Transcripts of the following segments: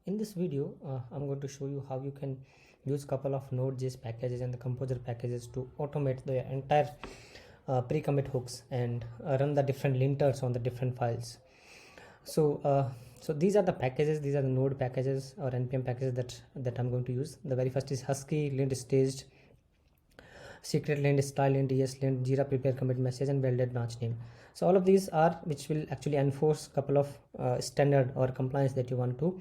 In this video, I'm going to show you how you can use couple of Node.js packages and the Composer packages to automate the entire pre-commit hooks and run the different linters on the different files. So these are the packages. These are the Node packages or npm packages that I'm going to use. The very first is Husky Lint staged, secret lint, style lint, ESLint, Jira prepare commit message, and validated branch name. So all of these are which will actually enforce couple of standard or compliance that you want to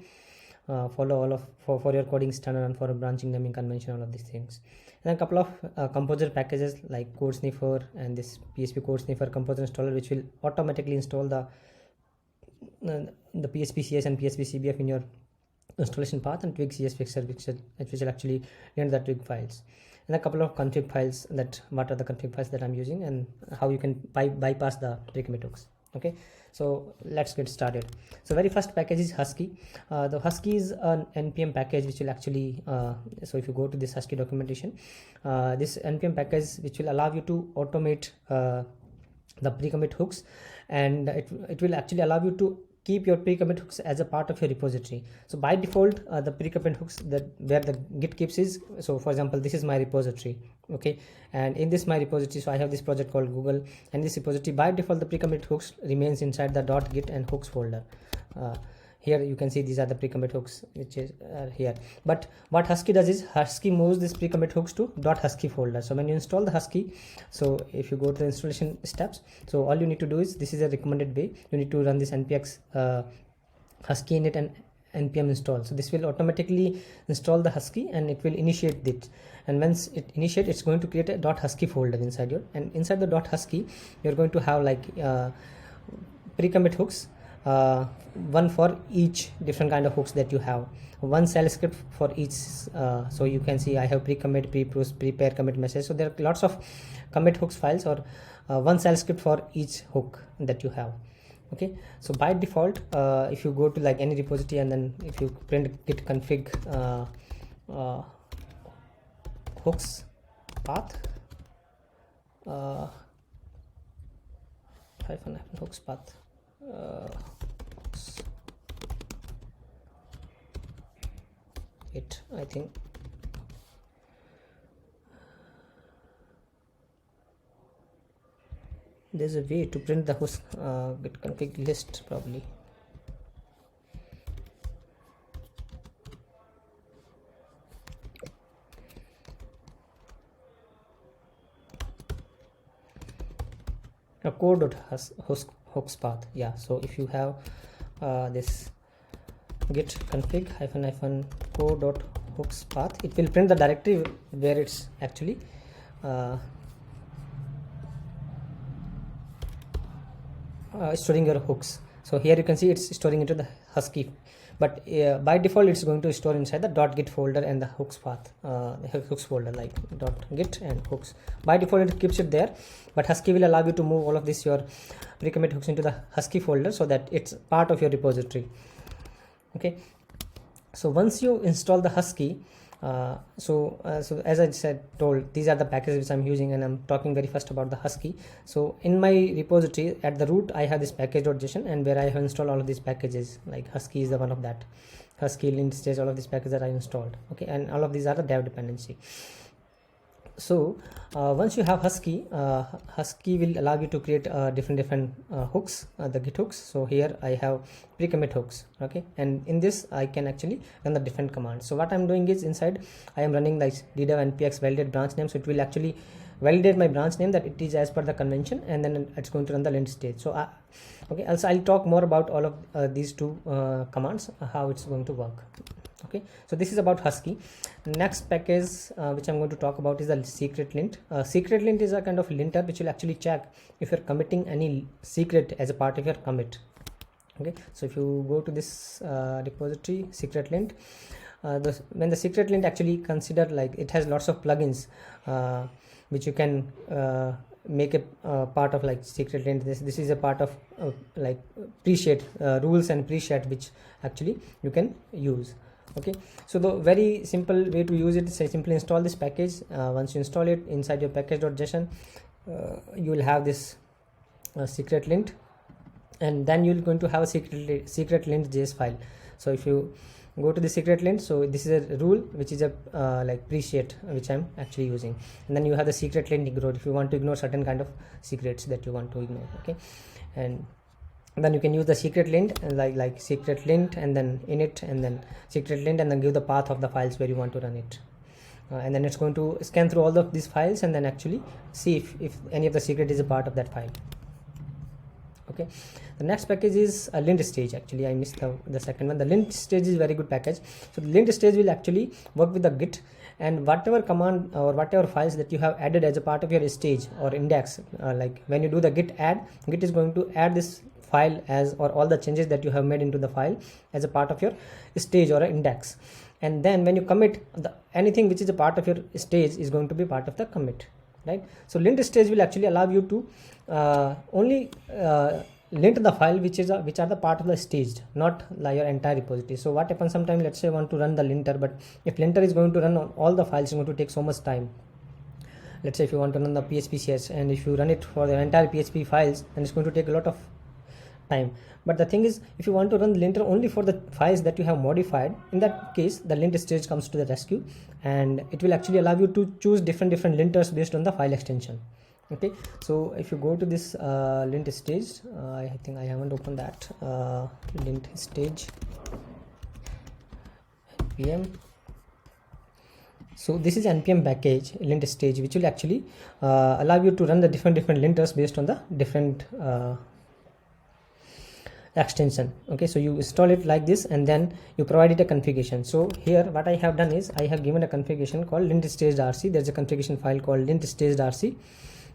follow all of for your coding standard and for a branching naming convention, all of these things. And a couple of composer packages like code sniffer and this PHP code sniffer composer installer, which will automatically install the PHP CS and PHP CBF in your installation path, and twig CS fixer which will actually lint the twig files. And a couple of config files, that what are the config files that I'm using and how you can bypass the pre-commit hooks. Okay, so let's get started. So very first package is Husky. The Husky is an npm package which will actually so if you go to this Husky documentation, this npm package which will allow you to automate the pre-commit hooks, and it will actually allow you to keep your pre-commit hooks as a part of your repository. So by default, the pre-commit hooks that where the git keeps is, so for example, this is my repository. Okay, and in this my repository, so I have this project called Google, and this repository by default the pre-commit hooks remains inside the .git and hooks folder. Here you can see these are the pre-commit hooks which is here, but what Husky does is Husky moves this pre-commit hooks to .husky folder. So when you install the Husky, so if you go to the installation steps, so all you need to do is, this is a recommended way, you need to run this npx husky init and npm install. So this will automatically install the Husky and it will initiate it, and once it initiates, it's going to create a .husky folder inside your, and inside the .husky you're going to have like pre-commit hooks, one for each different kind of hooks that you have, one shell script for each. So you can see I have pre-commit, pre-post, prepare commit message. So there are lots of commit hooks files, or one shell script for each hook that you have. Okay, so by default, if you go to like any repository and then if you print git config hooks path hyphen hooks path, I think there's a way to print the host git config list probably. A code.hooks path, yeah. So if you have this git config hyphen code.hooks path, it will print the directory where it's actually storing your hooks. So here you can see it's storing into the Husky, but by default it's going to store inside the .git folder and the hooks path, the hooks folder like .git and hooks. By default it keeps it there, but Husky will allow you to move all of this your pre-commit hooks into the Husky folder so that it's part of your repository. Okay, so once you install the Husky, so as I told, these are the packages which I'm using, and I'm talking very first about the Husky. So in my repository at the root I have this package.json, and where I have installed all of these packages, like Husky is the one of that, Husky Lint stage, all of these packages that I installed. Okay, and all of these are the dev dependency. So once you have Husky, Husky will allow you to create different hooks, the git hooks. So here I have pre-commit hooks. Okay, and in this I can actually run the different commands. So what I'm doing is, inside I am running like ddev npx validate branch name, so it will actually validate my branch name that it is as per the convention, and then it's going to run the lint stage. So okay, also I'll talk more about all of these two commands, how it's going to work. Okay, so this is about Husky. Next package which I'm going to talk about is the secret lint. Secret lint is a kind of linter which will actually check if you're committing any secret as a part of your commit. Okay, so if you go to this repository secret lint, when the secret lint actually consider, like, it has lots of plugins which you can make a part of like secret lint. This is a part of like preshed rules and preshed which actually you can use. Okay, so the very simple way to use it is simply install this package. Once you install it inside your package.json, you will have this secret lint, and then you're going to have a secret lint.js file. So if you go to the secret lint. So this is a rule which is a like preset which I'm actually using, and then you have the secret lint ignore if you want to ignore certain kind of secrets that you want to ignore. Okay, and then you can use the secret lint like secret lint and then init and then secret lint and then give the path of the files where you want to run it, and then it's going to scan through all of these files and then actually see if any of the secret is a part of that file. Okay, the next package is a lint stage. Actually I missed the second one. The lint stage is very good package. So the lint stage will actually work with the git, and whatever command or whatever files that you have added as a part of your stage or index, like when you do the git add, git is going to add this file as or all the changes that you have made into the file as a part of your stage or index, and then when you commit anything which is a part of your stage is going to be part of the commit, right? So lint stage will actually allow you to only lint the file which are the part of the staged, not like your entire repository. So what happens sometimes, let's say I want to run the linter, but if linter is going to run on all the files, it's going to take so much time. Let's say if you want to run the PHP CS, and if you run it for the entire PHP files, then it's going to take a lot of time. But the thing is, if you want to run the linter only for the files that you have modified, in that case the lint stage comes to the rescue, and it will actually allow you to choose different linters based on the file extension. Okay, so if you go to this lint stage, I think I haven't opened that lint stage npm. So this is npm package lint stage, which will actually allow you to run the different linters based on the different extension. Okay, so you install it like this and then you provide it a configuration. So here what I have done is I have given a configuration called lint-staged.rc. there's a configuration file called lint-staged.rc,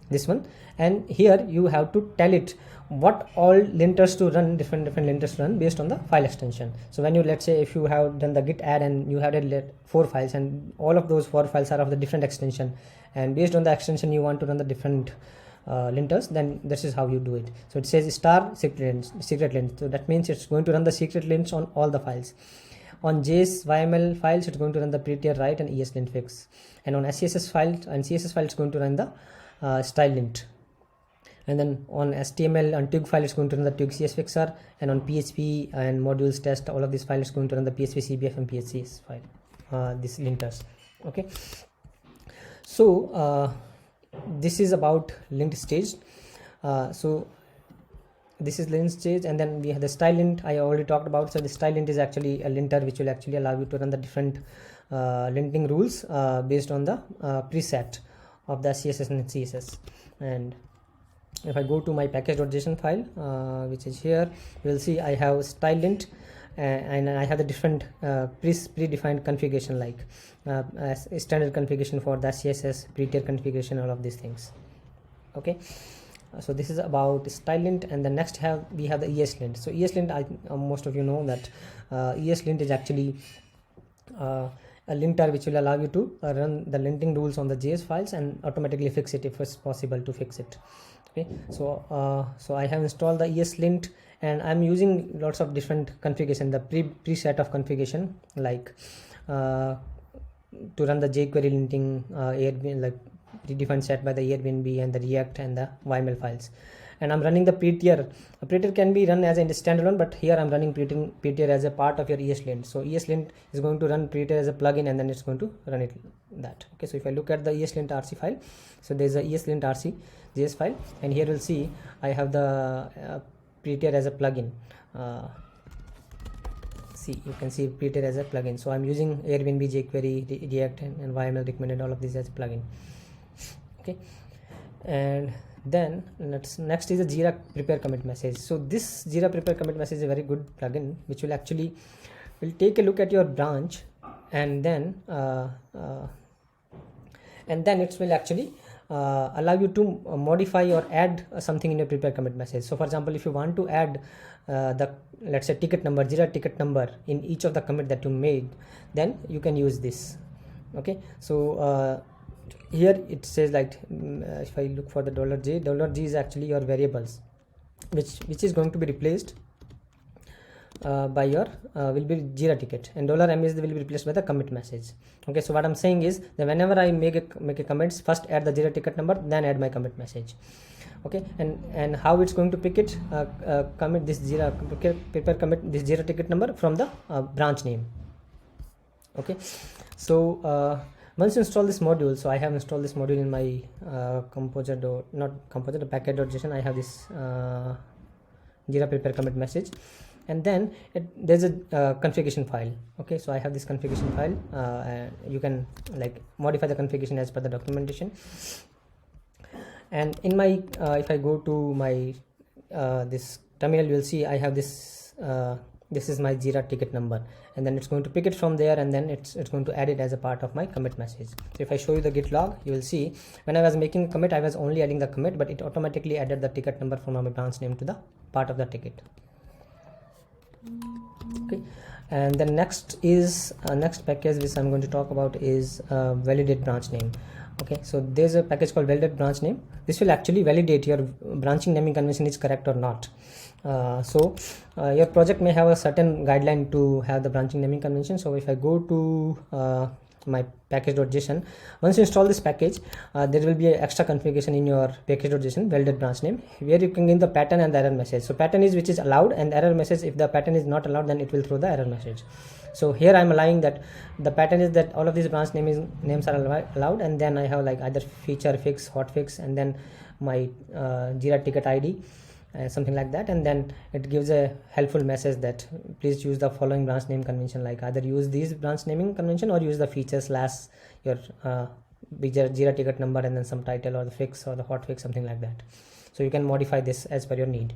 this one, and here you have to tell it what all linters to run, different linters to run based on the file extension. So when you, let's say if you have done the git add and you have 4 files and all of those 4 files are of the different extension, and based on the extension you want to run the different linters, then this is how you do it. So it says star secret lint, so that means it's going to run the secret lints on all the files. On JS YML files it's going to run the prettier write and ESLint fix, and on CSS file it's going to run the style lint, and then on HTML and TUG file it's going to run the TUG CS fixer, and on PHP and modules test, all of these files is going to run the PHP CBF and PHCS file, these linters. Okay, so this is about lint stage. So this is lint stage, and then we have the style lint I already talked about. So the style lint is actually a linter which will actually allow you to run the different linting rules based on the preset of the CSS and CSS. And if I go to my package.json file, which is here, you will see I have style lint, and I have the different predefined configuration, like standard configuration for the CSS, pre-tier configuration, all of these things. Okay, so this is about style lint, and the next we have the ESLint. So ESLint, most of you know that ESLint is actually a linter which will allow you to run the linting rules on the JS files and automatically fix it if it's possible to fix it. Okay, so so I have installed the ESLint, and I'm using lots of different configuration, the preset of configuration, like to run the jQuery linting, Airbnb, like predefined set by the Airbnb and the React and the YML files. And I'm running the pre-tier. A pre-tier can be run as a standalone, but here I'm running pre-tier as a part of your ESLint. So ESLint is going to run pre-tier as a plugin, and then it's going to run it that. Okay, so if I look at the ESLint RC file, so there's a ESLint RC JS file, and here you'll see I have the pre-tier as a plugin. See, you can see pre-tier as a plugin. So I'm using Airbnb, jQuery, React, and YML recommended, all of these as a plugin. Okay, and then next is a Jira prepare commit message. So this Jira prepare commit message is a very good plugin which will actually take a look at your branch, and then it will actually allow you to modify or add something in your prepare commit message. So for example, if you want to add the, let's say, ticket number, Jira ticket number in each of the commit that you made, then you can use this. Okay, so here it says, like, if I look for the $G is actually your variables which is going to be replaced by your will be Jira ticket, and $M is will be replaced by the commit message. Okay, so what I'm saying is that whenever I make a commit, first add the Jira ticket number, then add my commit message. Okay, and how it's going to pick it, commit this Jira prepare commit this Jira ticket number from the branch name. Okay, so once you install this module, so I have installed this module in my composer not composer the package.json. I have this Jira prepare commit message, and then there's a configuration file. Okay, so I have this configuration file, and you can like modify the configuration as per the documentation. And in my if I go to my this terminal, you will see I have this this is my Jira ticket number, and then it's going to pick it from there, and then it's going to add it as a part of my commit message. So if I show you the git log, you will see when I was making commit, I was only adding the commit, but it automatically added the ticket number from my branch name to the part of the ticket. Okay, and then next is next package which I'm going to talk about is validate branch name. Okay, so there's a package called validate branch name. This will actually validate your branching naming convention is correct or not. Your project may have a certain guideline to have the branching naming convention. So if I go to my package.json, once you install this package, there will be an extra configuration in your package.json validate branch name, where you can give the pattern and the error message. So pattern is which is allowed, and error message, if the pattern is not allowed, then it will throw the error message. So here I'm allowing that the pattern is that all of these branch names are allowed, and then I have like either feature fix, hotfix, and then my Jira ticket ID, something like that, and then it gives a helpful message that please use the following branch name convention, like either use these branch naming convention or use the feature slash your Jira ticket number and then some title or the fix or the hotfix, something like that. So you can modify this as per your need.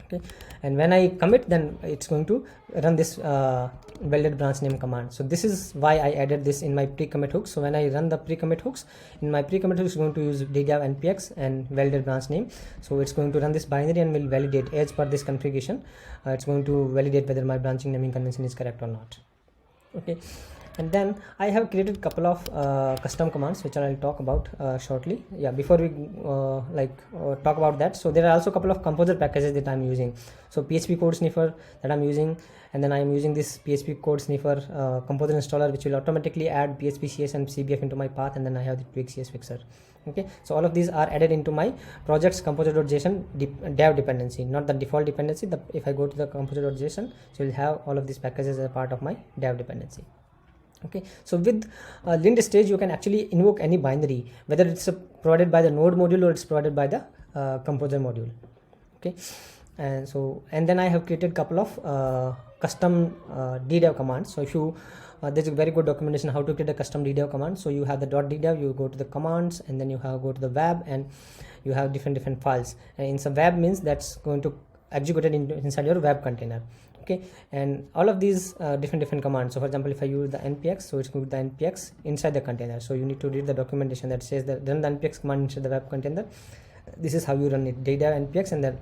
Okay, and when I commit, then it's going to run this validate branch name command. So this is why I added this in my pre-commit hooks. So when I run the pre-commit hooks, in my pre-commit hooks, going to use ddav npx and validate branch name. So it's going to run this binary and will validate as per this configuration. It's going to validate whether my branching naming convention is correct or not. Okay, and then I have created a couple of custom commands which I'll talk about shortly. Yeah, before we talk about that, so there are also a couple of composer packages that I'm using. So PHP code sniffer that I'm using, and then I'm using this PHP code sniffer composer installer, which will automatically add PHP CS and CBF into my path, and then I have the twig CS fixer. Okay, so all of these are added into my project's composer.json dev dependency, not the default dependency. If I go to the composer.json, so you'll have all of these packages as a part of my dev dependency. Okay, so with lint stage, you can actually invoke any binary, whether it's provided by the node module or it's provided by the composer module. Okay, and then I have created couple of custom ddev commands. So if you there's a very good documentation how to create a custom ddev command. So you have the .ddev, you go to the commands, and then you have go to the web, and you have different files. And in some web means that's going to execute it inside your web container. Okay, and all of these different commands. So for example, if I use the npx, so it's going to the npx inside the container. So you need to read the documentation that says that run the npx command inside the web container. This is how you run it, data npx, and then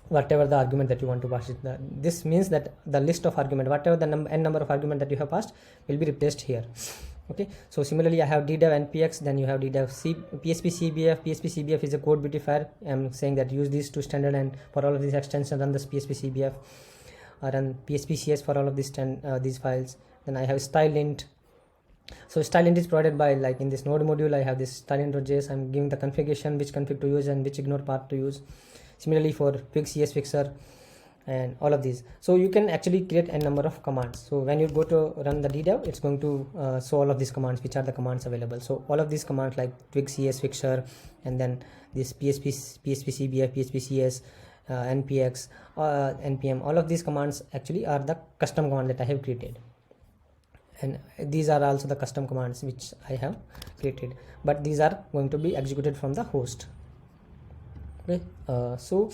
whatever the argument that you want to pass it. This means that the list of argument, whatever the n number of argument that you have passed, will be replaced here. Okay, so similarly I have ddev npx, then you have ddev php cbf. php cbf is a code beautifier. I'm saying that use these two standard, and for all of these extensions run this php cbf, run php cs for all of these files. Then I have stylint. So stylint is provided by, like in this node module, I have this stylint.js. I'm giving the configuration, which config to use and which ignore path to use. Similarly for twig cs fixer and all of these. So you can actually create a number of commands. So when you go to run the ddev, it's going to show all of these commands, which are the commands available. So all of these commands like twig cs fixer, and then this php cbf, php cs, npx, npm, all of these commands actually are the custom command that I have created. And these are also the custom commands which I have created, but these are going to be executed from the host. Okay, so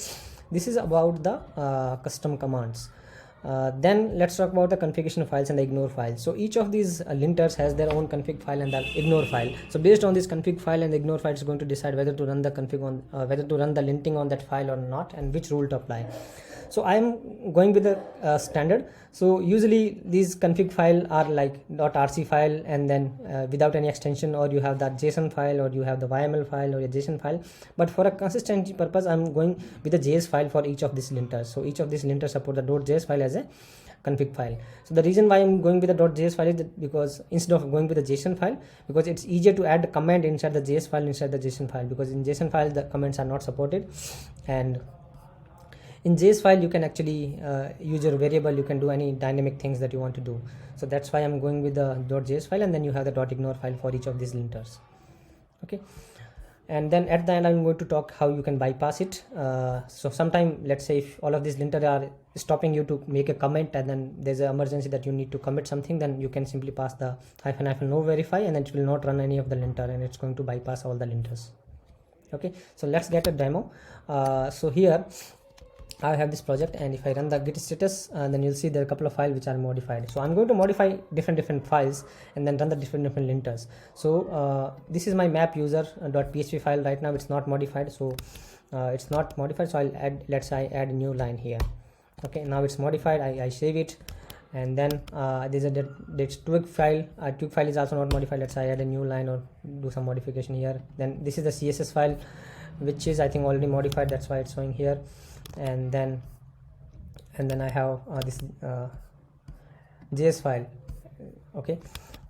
this is about the custom commands. Then let's talk about the configuration files and the ignore files. So each of these linters has their own config file and the ignore file. So based on this config file and the ignore file, is going to decide whether to run the config on whether to run the linting on that file or not, and which rule to apply. So I am going with the standard. So usually these config file are like .rc file, and then without any extension, or you have that JSON file, or you have the YML file or a JSON file. But for a consistency purpose, I'm going with the JS file for each of these linters. So each of these linters support the .js file as a config file. So the reason why I'm going with the .js file is that because instead of going with the JSON file, because it's easier to add the command inside the JS file inside the JSON file, because in JSON file the comments are not supported, and in JS file you can actually use your variable, you can do any dynamic things that you want to do. So that's why I'm going with the .js file, and then you have the .ignore file for each of these linters. Okay, and then at the end I'm going to talk how you can bypass it. So sometime, let's say if all of these linter are stopping you to make a comment, and then there's an emergency that you need to commit something, then you can simply pass the -no verify, and then it will not run any of the linter, and it's going to bypass all the linters. Okay, so let's get a demo. So here I have this project, and if I run the git status, then you'll see there are a couple of files which are modified. So I'm going to modify different files and then run the different linters. So this is my map user.php file. Right now it's not modified, so it's not modified, so I'll add, let's say I add a new line here. Okay, now it's modified. I save it, and then there's a twig file. Twig file is also not modified. Let's say I add a new line or do some modification here. Then this is the CSS file, which is I think already modified, that's why it's showing here. And then I have this JS file. Okay,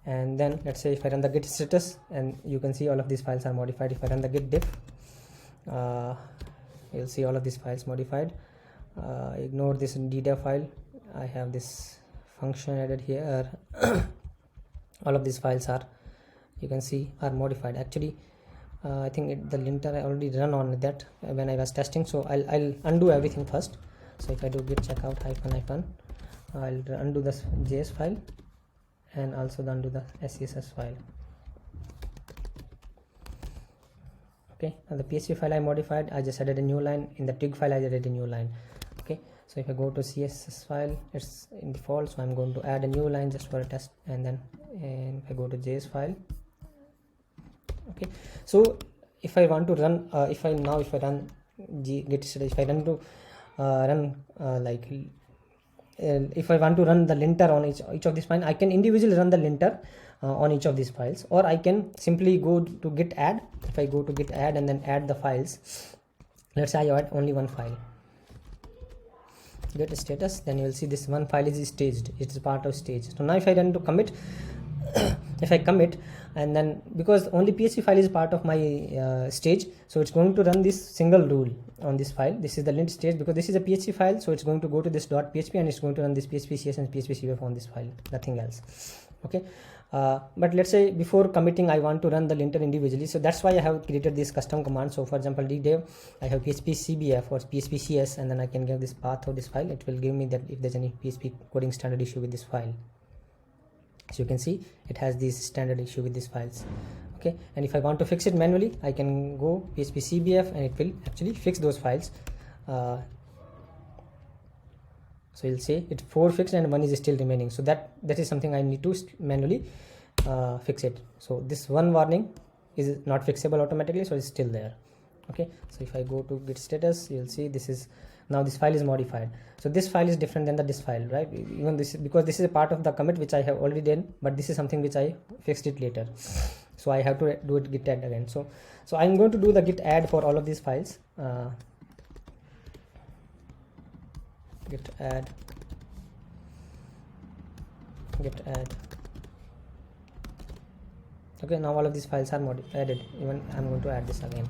and then let's say if I run the git status, and you can see all of these files are modified. If I run the git diff, you'll see all of these files modified. Ignore this data file. I have this function added here. All of these files are, you can see, are modified. Actually I think the linter I already run on that when I was testing, so I'll undo everything first. So if I do git checkout -, I'll undo the JS file and also undo the SCSS file. Okay, and the PHP file I modified, I just added a new line. In the twig file I added a new line. Okay, so if I go to CSS file, it's in default, so I'm going to add a new line just for a test. And then if I go to JS file, okay, so if I want to run if I run git status, if I run to if I want to run the linter on each of these files, I can individually run the linter on each of these files, or I can simply go to git add. If I go to git add and then add the files, let's say I add only one file, git status, then you will see this one file is staged, it's part of stage. So now if I run to commit, if I commit, and then because only PHP file is part of my stage, so it's going to run this single rule on this file. This is the lint stage, because this is a PHP file, so it's going to go to this .php and it's going to run this PHP CS and PHP CF on this file, nothing else. Okay, but let's say before committing I want to run the linter individually, so that's why I have created this custom command. So for example, ddev, I have PHP CBF or PHP CS, and then I can give this path of this file. It will give me that if there's any PHP coding standard issue with this file. So you can see it has this standard issue with these files. Okay, and if I want to fix it manually, I can go PHP CBF and it will actually fix those files. So you'll see it's 4 fixed and 1 is still remaining. So that is something I need to manually fix it. So this one warning is not fixable automatically, so it's still there. Okay, so if I go to git status, you'll see this is now this file is modified. So this file is different than this file, right? Even this, because this is a part of the commit which I have already done, but this is something which I fixed it later, so I have to do it git add again. So I'm going to do the git add for all of these files. Git add. Okay, now all of these files are added. Even I'm going to add this again.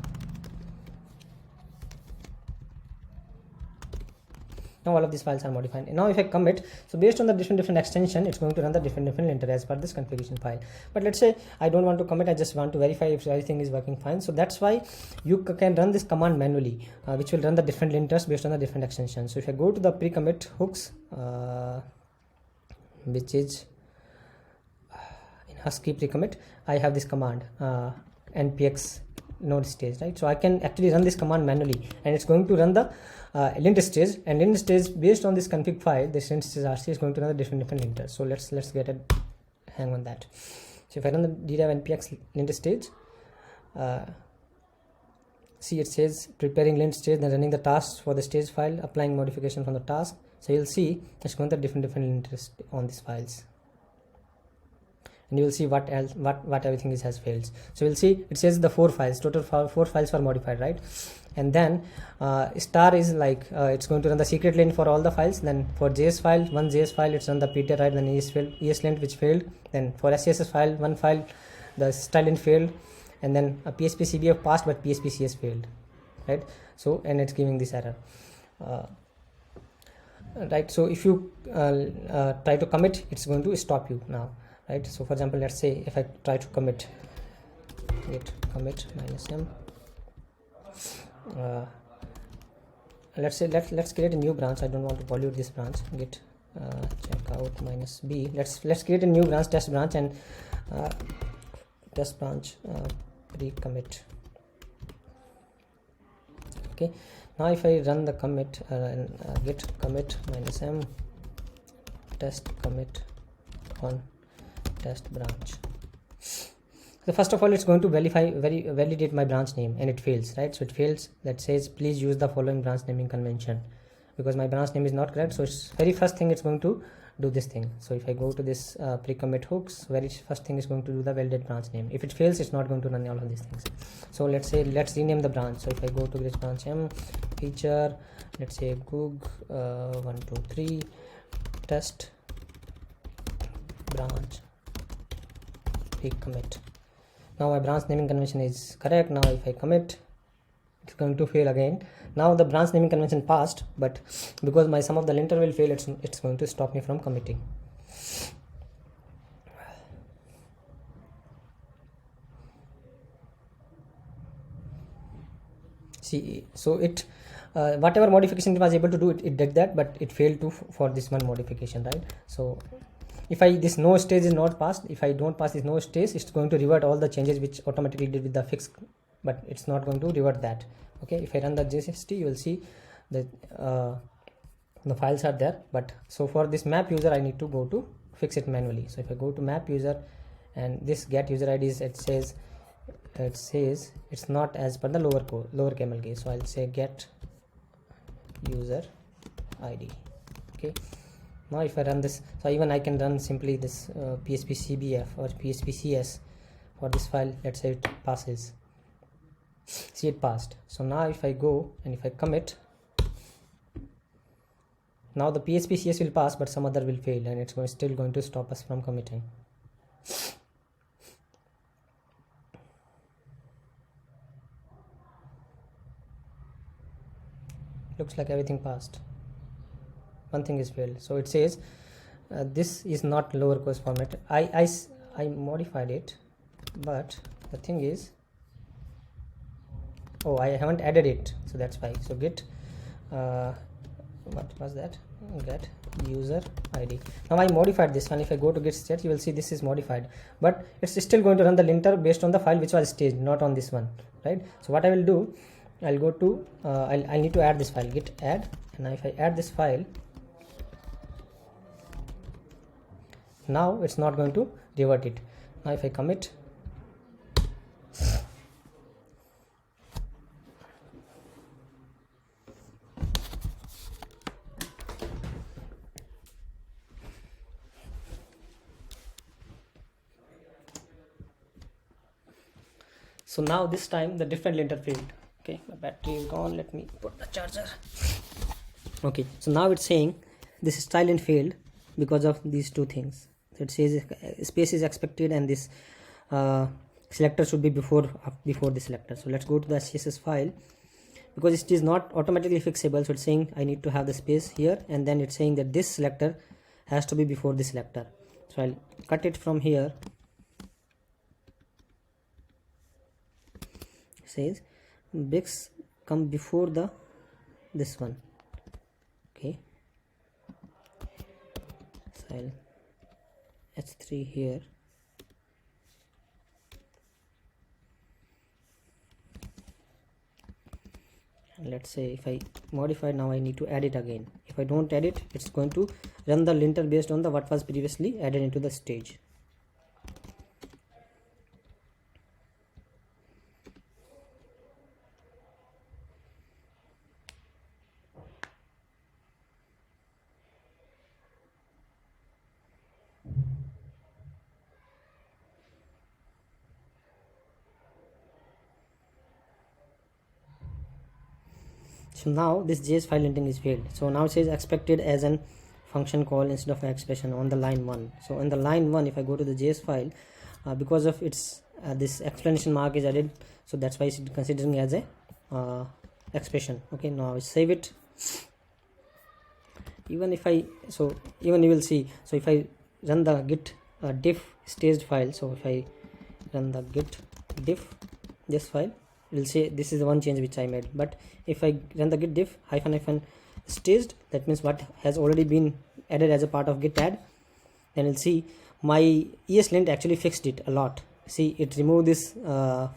Now all of these files are modified. Now if I commit, so based on the different extension, it's going to run the different linter as per this configuration file. But let's say I don't want to commit, I just want to verify if everything is working fine. So that's why you can run this command manually, which will run the different linters based on the different extensions. So if I go to the pre-commit hooks, which is in Husky pre-commit, I have this command npx node stage, right? So I can actually run this command manually, and it's going to run the linter stage, and linter stage based on this config file, this linter stage RC is going to run the different linters. So let's get a hang on that. So if I run the ddev npx linter stage, see it says preparing linter stage, then running the tasks for the stage file, applying modification from the task. So you'll see it's going to different linters on these files, and you will see what else, what everything is has failed. So we'll see it says the 4 files, total 4 files were modified, right? And then star is like it's going to run the secret lint for all the files. Then for JS file, one JS file, it's run the pter, right? Then ESLint which failed. Then for SCSS file, one file, the style lint failed, and then a PHP CBF passed but PHP CS failed, right? So and it's giving this error. right? So if you try to commit, it's going to stop you now, right? So for example, let's say if I try to commit, git commit -m, let's say let's create a new branch. I don't want to pollute this branch. Git checkout -b. Let's create a new branch, test branch, and test branch pre-commit. Okay, now if I run the commit git commit -m test commit on test branch. So first of all, it's going to validate my branch name, and it fails, right? So it fails. That says please use the following branch naming convention, because my branch name is not correct. So it's very first thing it's going to do this thing. So if I go to this pre-commit hooks, very first thing is going to do the validate branch name. If it fails, it's not going to run all of these things. So let's say let's rename the branch. So if I go to this branch m feature, let's say goog 123 test branch pre-commit. Now my branch naming convention is correct. Now if I commit, it's going to fail again. Now the branch naming convention passed, but because my some of the linter will fail, it's going to stop me from committing. See, so it whatever modification it was able to do, it did that, but it failed to for this one modification, right? So if this no stage is not passed, if I don't pass this no stage, it's going to revert all the changes which automatically did with the fix, but it's not going to revert that. Okay, if I run the JST, you will see that the files are there, but so for this map user I need to go to fix it manually. So if I go to map user, and this get user ID is, it says it's not as per the lower camel case, so I'll say get user ID. Okay, now if I run this, so even I can run simply this php-cbf or php-cs for this file. Let's say it passes. See, it passed. So now if I go and if I commit, now the php-cs will pass, but some other will fail, and it's still going to stop us from committing. Looks like everything passed. One thing is failed. So it says this is not lower case format. I modified it, but the thing is, oh, I haven't added it, so that's why. So git what was that, get user ID. Now I modified this one. If I go to git state, you will see this is modified, but it's still going to run the linter based on the file which was staged, not on this one, right? So what I will do, I'll go to I need to add this file, git add, and if I add this file, now it's not going to revert it. Now if I commit, so now this time the different linter failed. Okay, my battery is gone. Let me put the charger. Okay, so now it's saying this style and failed because of these two things. So it says space is expected, and this selector should be before the selector. So let's go to the CSS file, because it is not automatically fixable. So it's saying I need to have the space here, and then it's saying that this selector has to be before the selector. So I'll cut it from here. It says Bix come before this one. Okay, so I'll h3 here, and let's say if I modify, now I need to add it again. If I don't add it, it's going to run the linter based on the what was previously added into the stage. So now this JS file linting is failed. So now it says expected as an function call instead of an expression on the line 1. So in the line 1, if I go to the JS file, because of its this explanation mark is added, so that's why it's considering as a expression. Okay, now I save it, even if I, so even you will see, so if I run the git diff staged file, so if I run the git diff this file, you'll see this is the one change which I made. But if I run the git diff hyphen staged, that means what has already been added as a part of git add, then you'll see my ESLint actually fixed it a lot. See, it removed this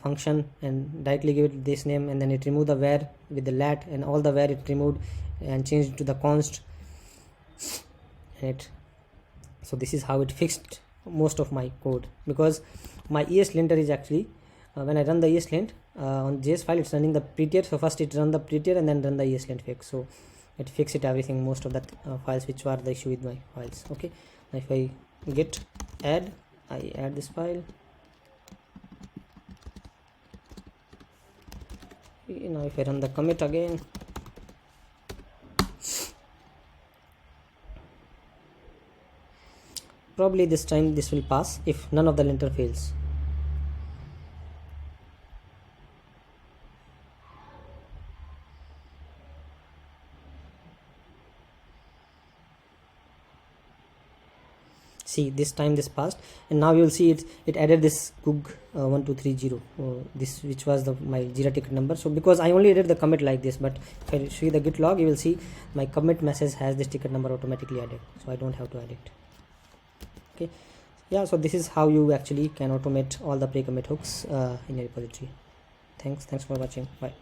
function and directly give it this name, and then it removed the where with the lat, and all the where it removed and changed it to the const. And so this is how it fixed most of my code, because my ESLinter is actually when I run the ESLint on JS file, it's running the prettier. So first it run the prettier and then run the ESLint fix. So it fixed it everything, most of that files which were the issue with my files. Okay, now if I git add, I add this file. Now if I run the commit again, probably this time this will pass if none of the linter fails. See, this time this passed, and now you will see it added this cook 1230 this, which was my Jira ticket number. So because I only added the commit like this, but if I show you the git log, you will see my commit message has this ticket number automatically added, so I don't have to add it. Okay, yeah, so this is how you actually can automate all the pre-commit hooks in your repository. Thanks for watching. Bye.